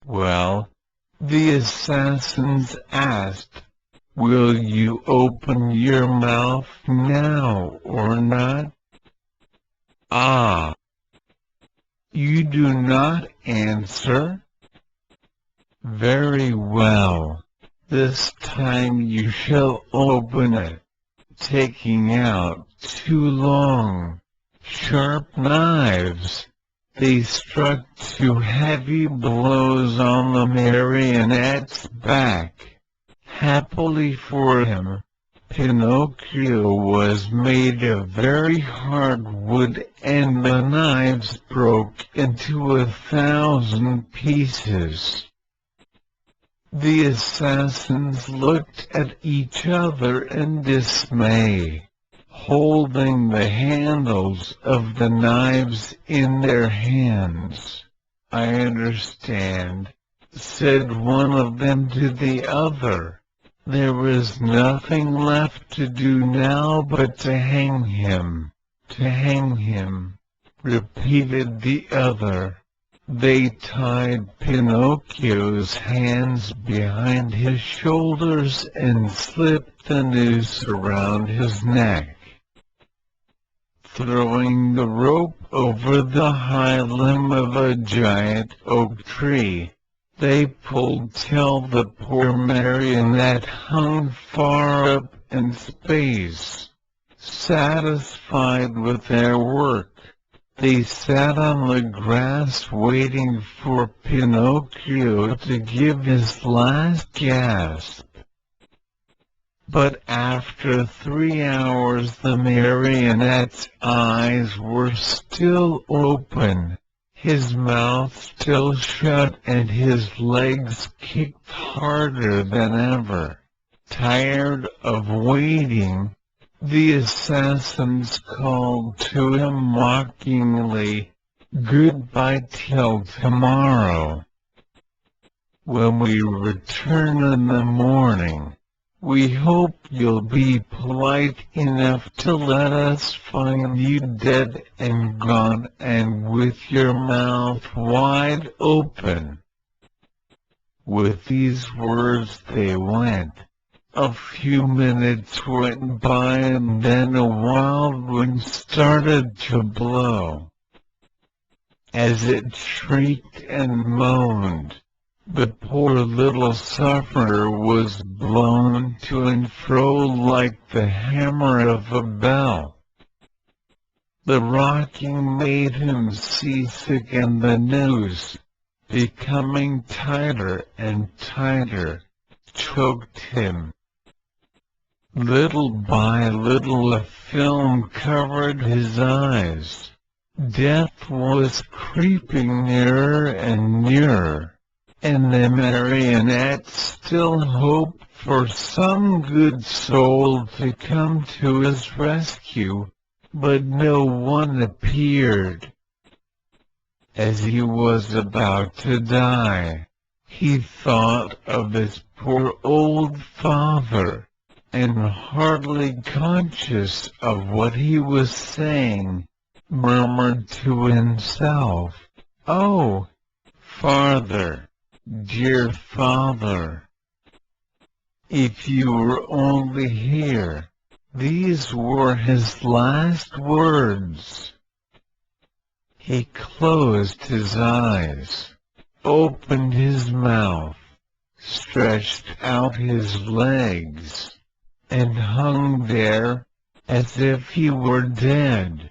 Well, the assassins asked, "Will you open your mouth now or not?" "Ah, you do not answer? Very well. This time you shall open it." Taking out two long, sharp knives, they struck two heavy blows on the marionette's back. Happily for him, Pinocchio was made of very hard wood, and the knives broke into 1,000 pieces. The assassins looked at each other in dismay, holding the handles of the knives in their hands. "I understand," said one of them to the other. "There is nothing left to do now but to hang him." "To hang him," repeated the other. They tied Pinocchio's hands behind his shoulders and slipped the noose around his neck. Throwing the rope over the high limb of a giant oak tree, they pulled till the poor marionette hung far up in space. Satisfied with their work, they sat on the grass waiting for Pinocchio to give his last gasp. But after 3 hours the marionette's eyes were still open, his mouth still shut, and his legs kicked harder than ever. Tired of waiting, the assassins called to him mockingly, "Goodbye till tomorrow. When we return in the morning, we hope you'll be polite enough to let us find you dead and gone and with your mouth wide open." With these words they went. A few minutes went by, and then a wild wind started to blow. As it shrieked and moaned, the poor little sufferer was blown to and fro like the hammer of a bell. The rocking made him seasick, and the noose, becoming tighter and tighter, choked him. Little by little a film covered his eyes. Death was creeping nearer and nearer, and the marionette still hoped for some good soul to come to his rescue, but no one appeared. As he was about to die, he thought of his poor old father, and hardly conscious of what he was saying, murmured to himself, "Oh, father, dear father, if you were only here." These were his last words. He closed his eyes, opened his mouth, stretched out his legs, and hung there as if he were dead.